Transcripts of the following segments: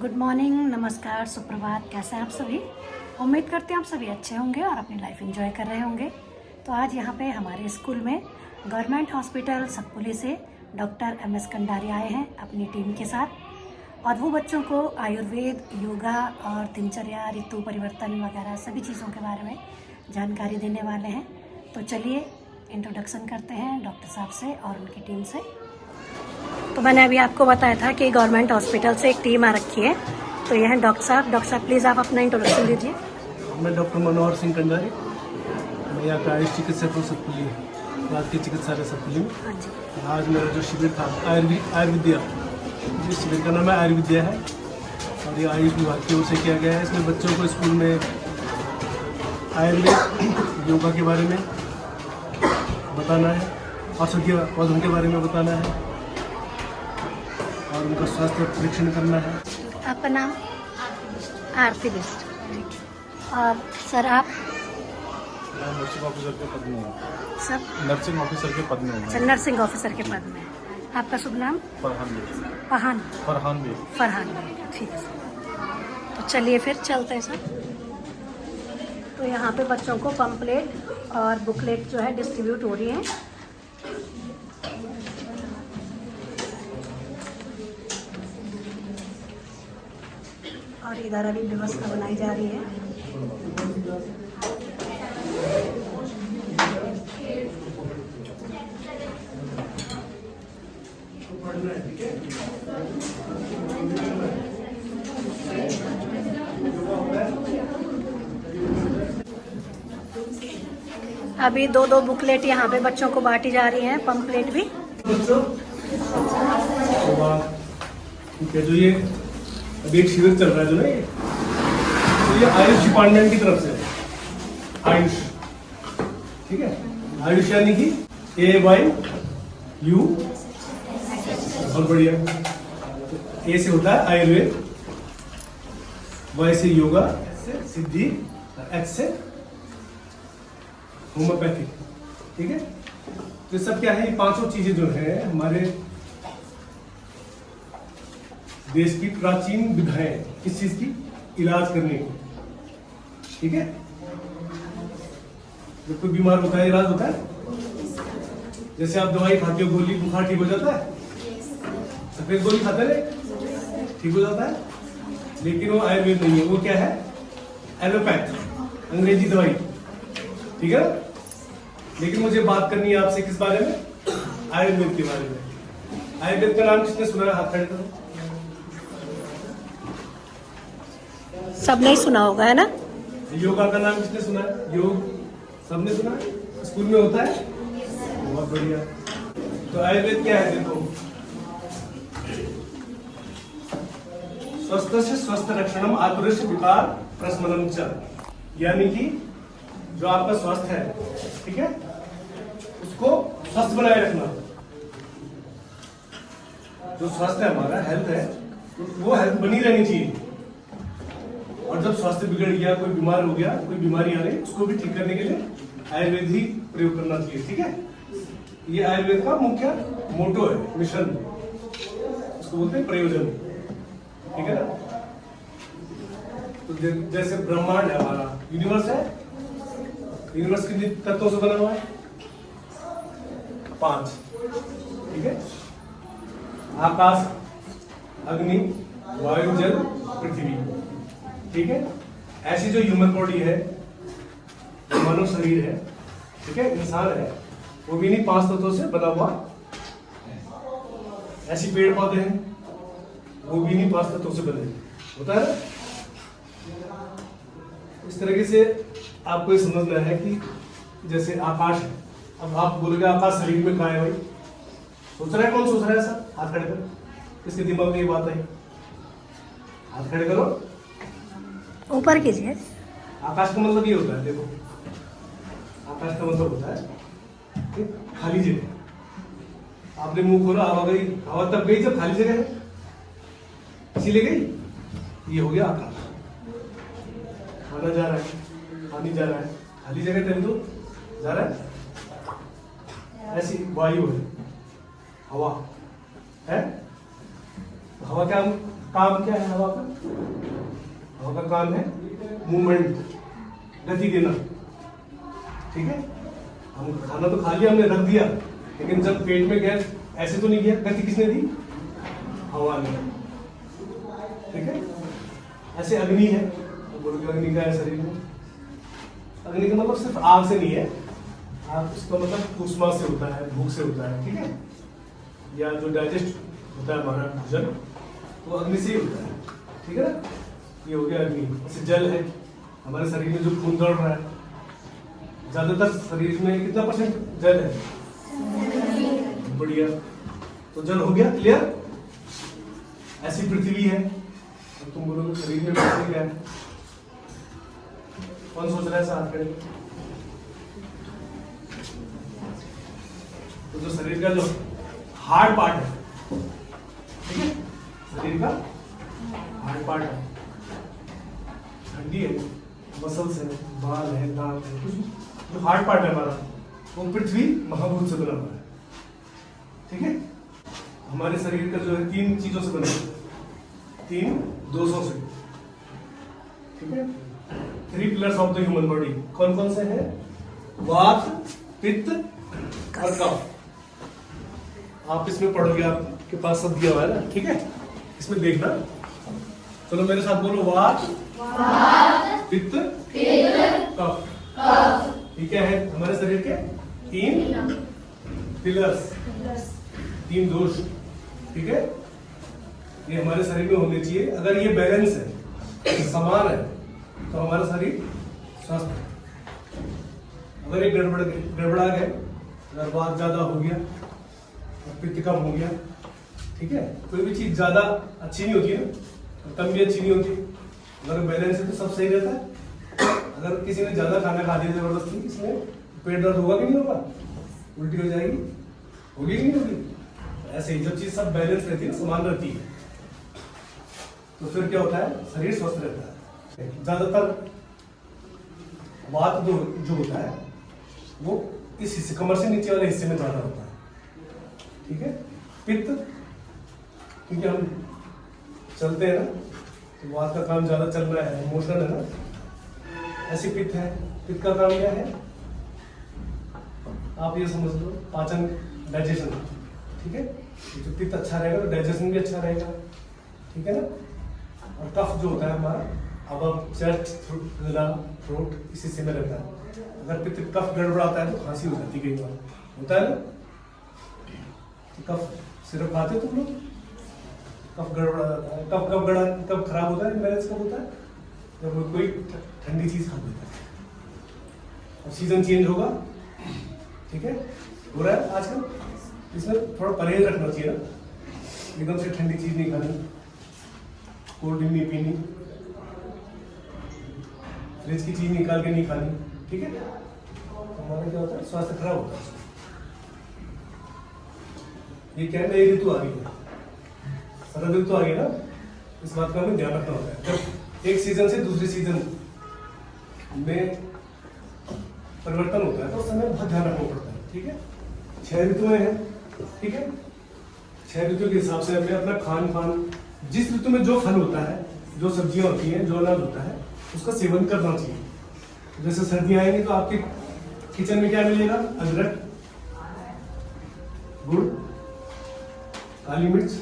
Good morning, नमस्कार, सुप्रभात। कैसे हैं आप सभी? उम्मीद करते हैं आप सभी अच्छे होंगे और अपनी लाइफ एंजॉय कर रहे होंगे। तो आज यहाँ पे हमारे स्कूल में गवर्नमेंट हॉस्पिटल सतपुली से डॉक्टर MS कंडारी आए हैं अपनी टीम के साथ, और वो बच्चों को आयुर्वेद, योगा और दिनचर्या, ऋतु परिवर्तन वगैरह सभी चीज़ों के बारे में जानकारी देने वाले हैं। तो चलिए इंट्रोडक्शन करते हैं डॉक्टर साहब से और उनकी टीम से। तो मैंने अभी आपको बताया था कि गवर्नमेंट हॉस्पिटल से एक टीम आ रखी है। तो यह है डॉक्टर साहब। डॉक्टर साहब प्लीज़ आप अपना इंट्रोडक्शन दीजिए। मैं डॉक्टर मनोहर सिंह कंडारी, मैं यहाँ का आयुष चिकित्सक हूँ सतपुली, भारतीय चिकित्सालय सतपुली में। हाँ जी। आज मेरा जो शिविर था आयुर्विद्या, जिस शिविर का नाम है आयुर्विद्या है और ये आयुष विभाग की ओर से किया गया है। इसमें बच्चों को स्कूल में आयुर्वेद, योगा के बारे में बताना है, औषधीय पौधों के बारे में बताना है और उनका स्वास्थ्य परीक्षण करना है। आपका नाम? आरती बिस्ट। ठीक है। और सर आप? मैं नर्सिंग ऑफिसर के पद में हूँ। सब नर्सिंग ऑफिसर के पद में हूँ। अच्छा, नर्सिंग ऑफिसर के पद में। आपका शुभ नाम? फरहान बेग। फरहान फरहान ठीक है सर। तो चलिए फिर चलते हैं सर। तो यहाँ पे बच्चों को पम्पलेट और बुकलेट जो है डिस्ट्रीब्यूट हो रही है। और इधर अभी व्यवस्था बनाई जा रही है। अभी दो बुकलेट यहाँ पे बच्चों को बांटी जा रही हैं, पम्पलेट भी। ठीक है, जो ये अभी एक शिविर चल रहा है जो ना, तो ये आयुष डिपार्टमेंट की तरफ से है। आयुष, ठीक है, आयुष यानी कि AYU, बहुत बढ़िया। तो A से होता है आयुर्वेद, Y से योगा, से सिद्धि, H से होम्योपैथी। ठीक है, तो सब क्या है, ये पांचों चीजें जो है हमारे देश की प्राचीन विधाएं, किस चीज की? इलाज करने की। ठीक है, जब कोई बीमार होता है इलाज होता है। जैसे आप दवाई खाते हो, गोली, बुखार ठीक हो जाता है, सफेद गोली खाते रहे, ठीक हो जाता है। लेकिन वो आयुर्वेद नहीं है, वो क्या है? एलोपैथ, अंग्रेजी दवाई। ठीक है, लेकिन मुझे बात करनी है आपसे किस बारे में? आयुर्वेद के बारे में। आयुर्वेद का नाम किसने सुना है? हाथ खड़े करो। सब नहीं सुना होगा, है ना? योगा का नाम किसने सुना है? योग सबने सुना है, स्कूल में होता है। बहुत बढ़िया। तो आयुर्वेद क्या है? देखो, स्वस्थ से स्वस्थ रक्षणम आतुरस्य विकार प्रशमनम च, यानी कि जो आपका स्वास्थ्य है, ठीक है, उसको स्वस्थ बनाए रखना। जो स्वास्थ्य है हमारा, हेल्थ है, वो हेल्थ बनी रहनी चाहिए। और जब स्वास्थ्य बिगड़ गया, कोई बीमार हो गया, कोई बीमारी आ रही, उसको भी ठीक करने के लिए आयुर्वेद ही प्रयोग करना चाहिए। ठीक है, ये आयुर्वेद का मुख्य मोटो है, मिशन, उसको बोलते हैं प्रयोजन। ठीक है ना? तो जैसे ब्रह्मांड है हमारा, यूनिवर्स है, यूनिवर्स कितने तत्वों से बना हुआ है? 5। ठीक है, आकाश, अग्नि, वायु, जल, पृथ्वी। ठीक है, ऐसी जो ह्यूमन बॉडी है, जो मानव शरीर है, ठीक है, इंसान है, वो भी इन्हीं 5 तत्वों से बना हुआ है। ऐसी पेड़ पौधे हैं, वो भी इन्हीं 5 तत्वों से बने होता है। इस तरीके से आपको ये समझना है कि जैसे आकाश है, अब आप बोलोगे आकाश शरीर में कहाँ है भाई? सोच रहा है, कौन सोच रहा है? सर हाथ खड़े करो, किसके दिमाग में ये बात आई? हाथ खड़े करो, ऊपर कीजिए। आकाश का मतलब ये होता है, देखो, आकाश का मतलब होता है एक खाली जगह। आपने मुंह खोला, हवा गई, हवा तब गई जब खाली जगह है, इसीलिए गई। ये हो गया आकाश। खाना जा रहा है, पानी जा रहा है, खाली जगह तभी तो जा रहा है। ऐसी वायु है, हवा है, हवा क्या काम क्या है हवा का? हवा का काम है मूवमेंट, गति देना। ठीक है, हम खाना तो खा लिया, हमने रख दिया, लेकिन जब पेट में गैस ऐसे तो नहीं गया, गति किसने दी? हवा ने। ठीक है, ऐसे अग्नि है, तो बोलोगे अग्नि का है शरीर में। अग्नि का मतलब सिर्फ आग से नहीं है, आग उसका मतलब ऊष्मा से होता है, भूख से होता है। ठीक है, या जो डाइजेस्ट होता है हमारा भोजन, तो अग्नि से ही होता है। ठीक है ना, ये हो गया अग्नि। जैसे जल है, हमारे शरीर में जो खून दौड़ रहा है, ज्यादातर शरीर में कितना % जल है? बढ़िया, तो जल हो गया क्लियर। ऐसी पृथ्वी है, तो तुम बोलोगे शरीर में पृथ्वी क्या है? कौन सोच रहा है साथ में? तो जो शरीर का जो हार्ड पार्ट है, ठीक है, शरीर का हार्ड पार्ट है, हड्डी है, मसल्स है, बाल है, दांत है, कुछ जो हार्ड पार्ट है हमारा, वो पृथ्वी महाभूत से बना हुआ है। ठीक है, हमारे शरीर का जो है 3 चीजों से बना है, 3 दोषों से। ठीक है, 3 pillars of the human body कौन कौन से हैं? वात, पित्त और कफ। आप इसमें पढ़ोगे, आपके पास सब दिया हुआ है ना। ठीक है, इसमें देखना, चलो मेरे साथ बोलो, वात, पित्त, कफ। ये क्या है? हमारे शरीर के 3 पिलर्स, 3 दोष। ठीक है, ये हमारे शरीर में होने चाहिए। अगर ये बैलेंस है, समान है, तो हमारा शरीर स्वस्थ है। अगर ये गड़बड़ा गए, अगर वात ज्यादा हो गया और पित्त कम हो गया, ठीक है, कोई भी चीज ज्यादा अच्छी नहीं होती है और कम भी अच्छी नहीं होती। अगर बैलेंस है तो सब सही रहता है। अगर किसी ने ज्यादा खाना खा दिया जबरदस्ती, इसमें पेट दर्द होगा कि नहीं होगा? उल्टी हो जाएगी, होगी कि नहीं होगी? ऐसे ही जब चीज सब बैलेंस रहती है, समान रहती है, तो फिर क्या होता है? शरीर स्वस्थ रहता है। ज्यादातर वात जो होता है वो इस हिस्से, कमर से नीचे वाले हिस्से में ज्यादा होता है। ठीक है, पित्त, क्योंकि हम चलते हैं ना, तो वात का काम ज्यादा चल रहा है, इमोशनल है ना, ऐसे पित्त है। पित्त का काम क्या है? आप ये समझ लो, पाचन, डाइजेशन। ठीक है, तो पित्त अच्छा रहेगा तो डाइजेशन भी अच्छा रहेगा। ठीक है ना, और कफ जो होता है हमारा, अब चेस्ट, थ्रोट, इस हिस्से में रहता है। अगर पित्त कफ गड़बड़ाता है तो खांसी हो जाती है, कई बार होता है ना। तो कफ सिर्फ खाते हो तुम लोग, कफ गड़बड़ा जाता है। कब खराब होता है, बैलेंस कब होता है? जब कोई ठंडी चीज खा लेता है। और सीजन चेंज होगा, ठीक है, हो रहा है आजकल, इसमें थोड़ा परहेज रखना चाहिए ना, एकदम से ठंडी चीज नहीं खानी, कोल्ड ड्रिंक नहीं पीनी, फ्रिज की चीज निकाल के नहीं खानी। ठीक है, तो हमारा क्या होता है? स्वास्थ्य खराब होता है। ये क्या है? नई ऋतु आ गई है, शरद ऋतु आ गई ना, इस बात का हमें ध्यान रखना होता है। जब एक सीजन से दूसरे सीजन में परिवर्तन होता है तो उस समय बहुत ध्यान रखना पड़ता है। ठीक है, 6 ऋतुएं हैं। ठीक है, 6 ऋतु के हिसाब से हमें अपना खान पान, जिस ऋतु में जो फल होता है, जो सब्जियां होती हैं, जो अनाज होता है, उसका सेवन करना चाहिए। जैसे सर्दियां आएंगी तो आपके किचन में क्या मिलेगा? अदरक, गुड़, काली मिर्च,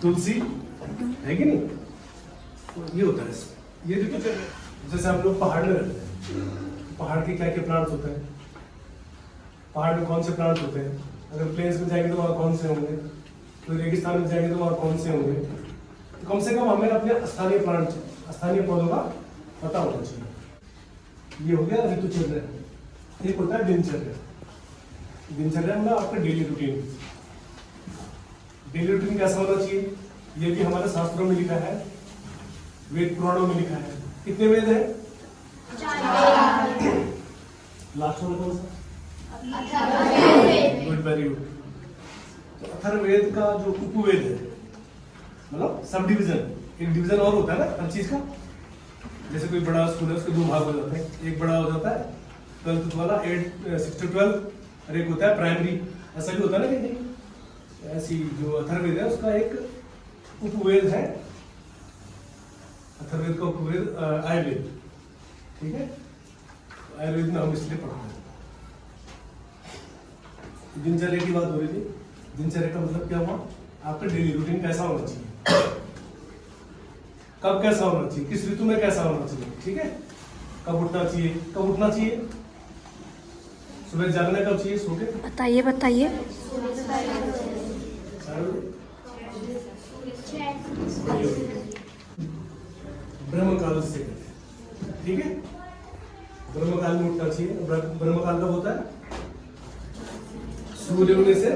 तुलसी, है कि नहीं? तो ये होता है इसमें। ये ऋतु, जैसे हम लोग पहाड़ में रहते हैं, पहाड़ के क्या क्या प्लांट्स होते हैं, पहाड़ में कौन से प्लांट्स होते हैं? अगर प्लेन्स में जाएंगे तो वहाँ कौन से होंगे, तो रेगिस्तान में जाएंगे तो वहाँ कौन से होंगे? तो कम से कम हमें अपने स्थानीय प्लांट, स्थानीय पौधों का पता होना चाहिए। ये हो गया ऋतुचर्या। एक होता है दिनचर्या। दिनचर्या मतलब आपका डेली रूटीन। डेली रूटीन कैसा होना चाहिए? ये भी हमारे शास्त्रों में लिखा है, वेद पुराणों में लिखा है। कितने वेद है? लास्ट वाला कौन सा? Good, very good. तो अथर्ववेद का जो उपवेद है, मतलब सब डिवीजन, एक डिवीजन और होता है ना हर चीज का। जैसे कोई बड़ा स्कूल है, उसके 2 भाग हो जाते हैं। एक बड़ा हो जाता है 12th वाला, 6 to 12, और एक होता है प्राइमरी। ऐसा भी होता है ना, कहीं ऐसी जो अथर्ववेद है उसका एक उपवेद है, अथर्ववेद का उपवेद आयुर्वेद, ठीक है। आयुर्वेद में हम इसलिए पढ़ते हैं। दिनचर्या की बात हो रही थी। दिनचर्या का मतलब क्या हुआ, आपका डेली रूटीन कैसा होना चाहिए, कब कैसा होना चाहिए, किस ऋतु में कैसा होना चाहिए, ठीक है। कब उठना चाहिए, कब उठना चाहिए, सुबह जागना कब चाहिए, सो के बताइए बताइए। ब्रह्म काल से कहते हैं, ठीक है। ब्रह्म काल में उठना चाहिए। ब्रह्म काल कब होता है, सूर्य होने से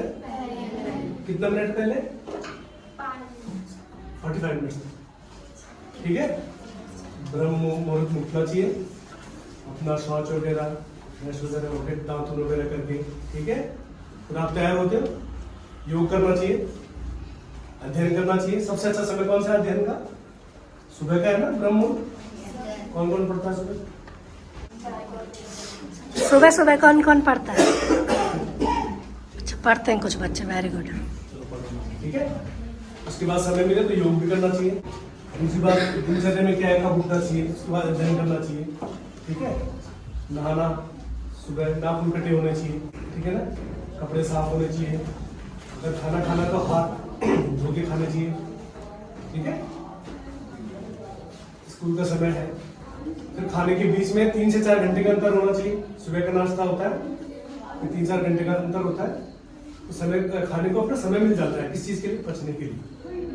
कितना मिनट पहले, 45 मिनट, ठीक है। ब्रह्म मुहूर्त में उठना चाहिए, अपना शौच वगैरह ब्रश वगैरह होकर दांत वगैरह करके, ठीक है। फिर आप तैयार होते हो, योग करना चाहिए, अध्ययन करना चाहिए। सबसे अच्छा समय कौन सा है अध्ययन का, सुबह का है ना ब्रह्म मुहूर्त। कौन कौन पढ़ता है सुबह, सुबह सुबह कौन कौन पढ़ता है? अच्छा पढ़ते हैं कुछ बच्चे, वेरी गुड। ठीक है। उसके बाद समय मिले तो योग भी करना चाहिए। दूसरी बात, दिनचर्या में क्या है, कब उठना चाहिए, उसके बाद अध्ययन करना चाहिए, ठीक है। नहाना, सुबह नाखून कटे होने चाहिए, ठीक है ना। कपड़े साफ होने चाहिए। अगर खाना खाना तो हाथ धो के खाने चाहिए, ठीक है। स्कूल का समय है, फिर खाने के बीच में 3 से 4 घंटे का अंतर होना चाहिए। सुबह का नाश्ता होता है, फिर 3-4 घंटे का अंतर होता है, तो समय खाने को अपना समय मिल जाता है किस चीज़ के लिए, पचने के लिए।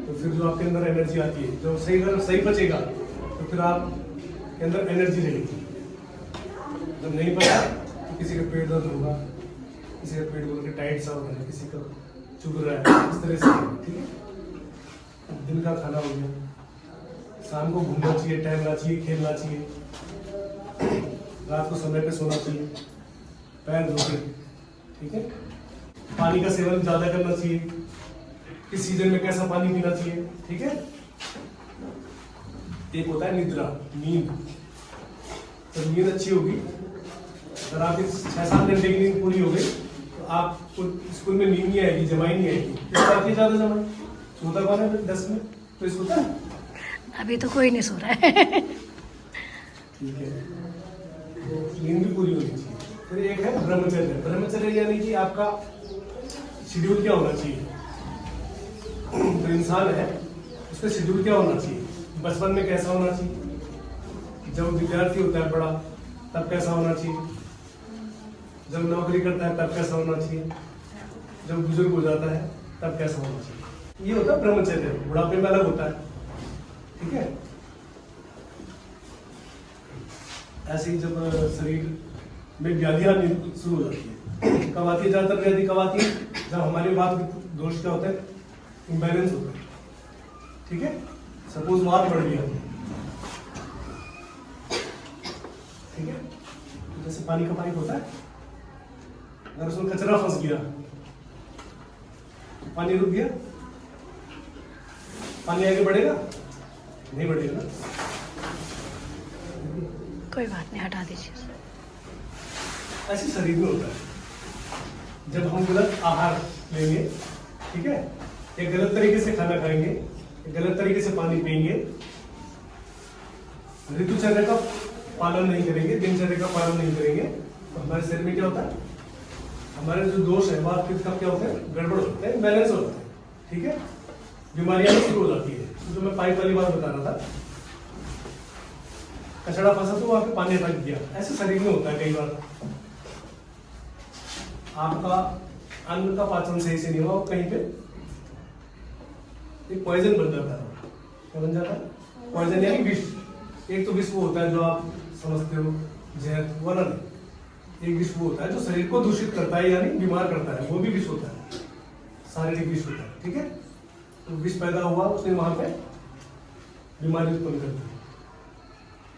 तो फिर जो आपके अंदर एनर्जी आती है, जो सही पचेगा तो फिर आपके अंदर एनर्जी रहेगी। जब नहीं पचा तो किसी का पेट दर्द होगा, किसी का पेट बोल के टाइट सा हो रहा है, किसी का चुभ रहा है, इस तरह से, ठीक है। दिन का खाना हो गया, शाम को घूमना चाहिए, टहलना चाहिए, खेलना चाहिए, रात को समय पे सोना चाहिए, पैर धो के, ठीक है। पानी का सेवन ज्यादा करना चाहिए, किस सीजन में कैसा पानी पीना चाहिए, ठीक है। एक होता है निद्रा, नींद। तो नींद अच्छी होगी, अगर आपकी 6-7 घंटे की नींद पूरी हो गई तो आपको स्कूल में नींद नहीं आएगी, जमाई नहीं आएगी। किस बात की ज्यादा जमाई, सोता कौन है 10 में, कोई सोता है? अभी तो कोई नहीं सो रहा है। ठीक है, तो नींद भी पूरी होनी चाहिए। फिर एक है ब्रह्मचर्य। ब्रह्मचर्य यानी कि आपका शेड्यूल क्या होना चाहिए। जो इंसान है उसका शेड्यूल क्या होना चाहिए, बचपन में कैसा होना चाहिए, जब विद्यार्थी होता है बड़ा तब कैसा होना चाहिए, जब नौकरी करता है तब कैसा होना चाहिए, जब बुजुर्ग हो जाता है तब कैसा होना चाहिए। ये होता है ब्रह्मचर्य। बुढ़ापे में अलग होता है, ठीक है। ऐसे ही जब शरीर में व्याधियां शुरू हो जाती है, कब आती है ज्यादातर व्याधि, कब आती है जब हमारे बात दोष क्या होता है, इम्बैलेंस होता है, ठीक है। सपोज बात बढ़ गया, ठीक है। जैसे पानी का पाइप होता है, अगर उसमें कचरा फंस गया तो पानी रुक गया, पानी आगे बढ़ेगा नहीं बढ़ेगा। कोई बात नहीं, हटा दीजिए। ऐसे शरीर में होता है। जब हम गलत आहार लेंगे, ठीक है, एक गलत तरीके से खाना खाएंगे, एक गलत तरीके से पानी पिएंगे, ऋतुचर्या का पालन नहीं करेंगे, दिनचर्या का पालन नहीं करेंगे, तो हमारे शरीर में क्या होता है, हमारे जो दोष है वात पित्त का क्या होता है, गड़बड़ होता है, बैलेंस होता है, ठीक है। बीमारियां शुरू हो जाती है। तो मैं पाइप वाली बात बता रहा था, कचरा फंसा तो वहां पे पानी अटक गया। ऐसे शरीर में होता है कई बार, आपका अन्न का पाचन सही से नहीं हुआ, कहीं पे एक पॉइजन बन जाता है। क्या बन जाता है, पॉइजन यानी विष। एक तो विष वो होता है जो आप समझते हो जहर, वो ना, एक विष वो होता है जो शरीर को दूषित करता है यानी बीमार करता है, वो भी विष होता है, शारीरिक विष होता है, ठीक है। तो विष पैदा हुआ, उसने वहां पे बीमारी उत्पन्न कर दी,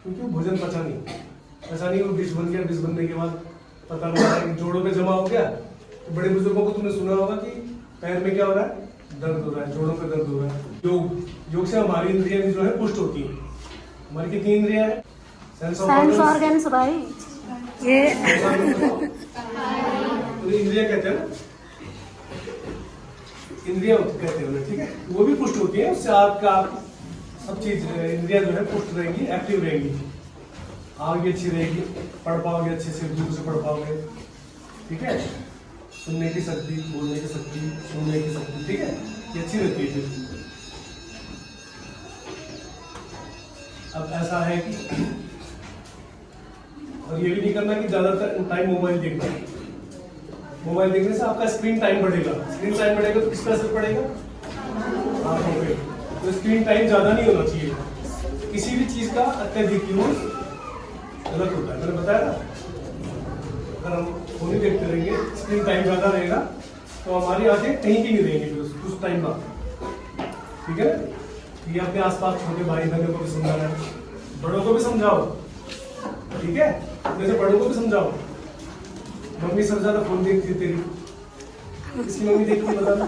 क्योंकि वो भोजन पचा नहीं, वो विष बन गया। विष बनने के बाद पता लगा कि जोड़ों पे जमा हो गया। तो बड़े बुजुर्गों को तुमने सुना होगा कि पैर में क्या हो रहा है, दर्द हो रहा है, जोड़ों पे दर्द हो रहा है। योग से हमारी इंद्रियां भी जो है पुष्ट होती है। हमारी कितनी इंद्रियां है, सेंस ऑर्गन्स भाई, ये इंद्रियां कहते हैं ना, इंद्रियां कहते हैं उन्हें, ठीक है, वो भी पुष्ट होती है। उससे आपका सब चीज इंद्रियां जो है पुष्ट रहेंगी, एक्टिव रहेंगी, आंख भी अच्छी रहेगी, पढ़ पाओगे अच्छे से, दूर से पढ़ पाओगे, ठीक है, सुनने की शक्ति, बोलने की शक्ति, सुनने की शक्ति, ठीक है, ये अच्छी रहती है फिर। अब ऐसा है कि और ये भी नहीं करना कि ज्यादातर टाइम मोबाइल देखना है। मोबाइल देखने से आपका स्क्रीन टाइम बढ़ेगा, स्क्रीन टाइम बढ़ेगा तो किस पर असर पड़ेगा, आंखों पे। तो स्क्रीन टाइम ज्यादा नहीं होना चाहिए। किसी भी चीज का अत्यधिक यूज गलत होता है, मैंने बताया ना। अगर हम फोन ही देखते रहेंगे, स्क्रीन टाइम ज्यादा रहेगा तो हमारी आंखें कहीं की नहीं रहेंगी फिर कुछ टाइम बाद, ठीक है। ये अपने आसपास छोटे भाई बहनों को भी समझाना है, बड़ों को भी समझाओ, ठीक है, जैसे बड़ों को भी समझाओ। मम्मी सबसे ज्यादा फोन देखती तेरी, इसकी मम्मी देखती, बताना,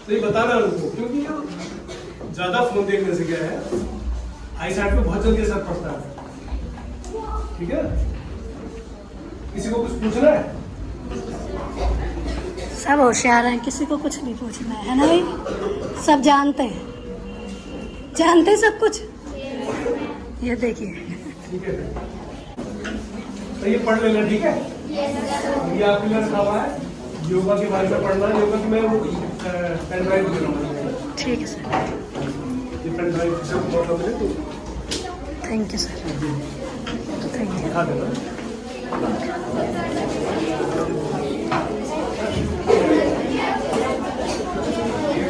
तो ये बताना उनको, क्योंकि ज्यादा फोन देखने से क्या है, आई साइड पे बहुत जल्दी असर पड़ता है, ठीक है। किसी को कुछ पूछना है? सब होशियार हैं, किसी को कुछ नहीं पूछना है ना भाई, सब जानते हैं, जानते हैं सब कुछ। ये देखिए, ठीक है, तो ये पढ़ लेना, ठीक है। ये आपके लिए रखा हुआ है, योगा के बारे में पढ़ना है। योगा की मैं वो पेन ड्राइव दे रहा हूँ, ठीक है सर, ये पेन ड्राइव से बहुत है तो thank you sir, thank you. दिखा देना।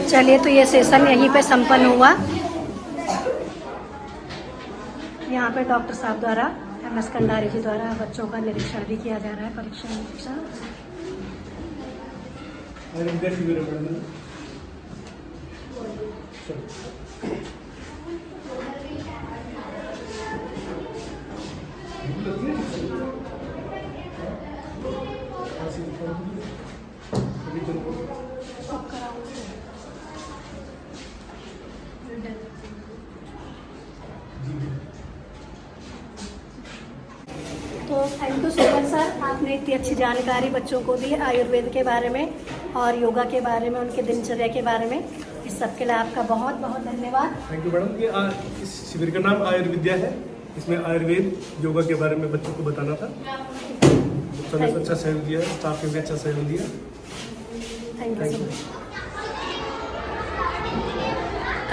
चलिए, तो ये सेशन यहीं पे संपन्न हुआ। यहाँ पे डॉक्टर साहब द्वारा, MS कंडारी जी द्वारा बच्चों का निरीक्षण भी किया जा रहा है, परीक्षा निरीक्षण। तो thank you so much sir, आपने इतनी अच्छी जानकारी बच्चों को दी आयुर्वेद के बारे में और योगा के बारे में, उनके दिनचर्या के बारे में। इस सब के लिए आपका बहुत बहुत धन्यवाद। Thank you madam. ये इस शिविर का नाम आयुर्विद्या है, इसमें आयुर्वेद योगा के बारे में बच्चों को बताना था। बच्चों ने अच्छा सहयोग दिया, स्टाफ ने भी अच्छा सहयोग दिया। Thank you so much.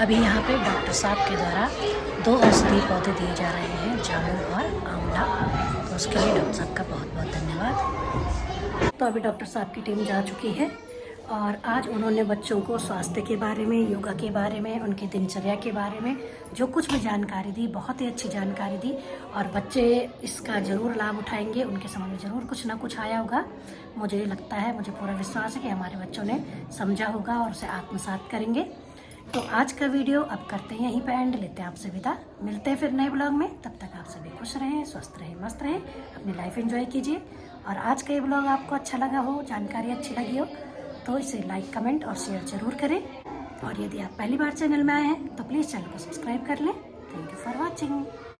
अभी यहाँ पे डॉक्टर साहब के द्वारा 2 औषधीय पौधे दिए जा रहे हैं, जामुन और आंवला, तो उसके लिए डॉक्टर साहब का बहुत बहुत धन्यवाद। तो अभी डॉक्टर साहब की टीम जा चुकी है और आज उन्होंने बच्चों को स्वास्थ्य के बारे में, योगा के बारे में, उनकी दिनचर्या के बारे में जो कुछ भी जानकारी दी, बहुत ही अच्छी जानकारी दी और बच्चे इसका ज़रूर लाभ उठाएंगे। उनके समझ में ज़रूर कुछ ना कुछ आया होगा, मुझे लगता है, मुझे पूरा विश्वास है कि हमारे बच्चों ने समझा होगा और उसे आत्मसात करेंगे। तो आज का वीडियो अब करते हैं यहीं पे एंड, लेते हैं आपसे विदा। मिलते हैं फिर नए ब्लॉग में, तब तक आप सभी खुश रहें, स्वस्थ रहें, मस्त रहें, अपनी लाइफ एंजॉय कीजिए। और आज का ये ब्लॉग आपको अच्छा लगा हो, जानकारी अच्छी लगी हो, तो इसे लाइक, कमेंट और शेयर जरूर करें। और यदि आप पहली बार चैनल में आए हैं तो प्लीज़ चैनल को सब्सक्राइब कर लें। Thank you for watching.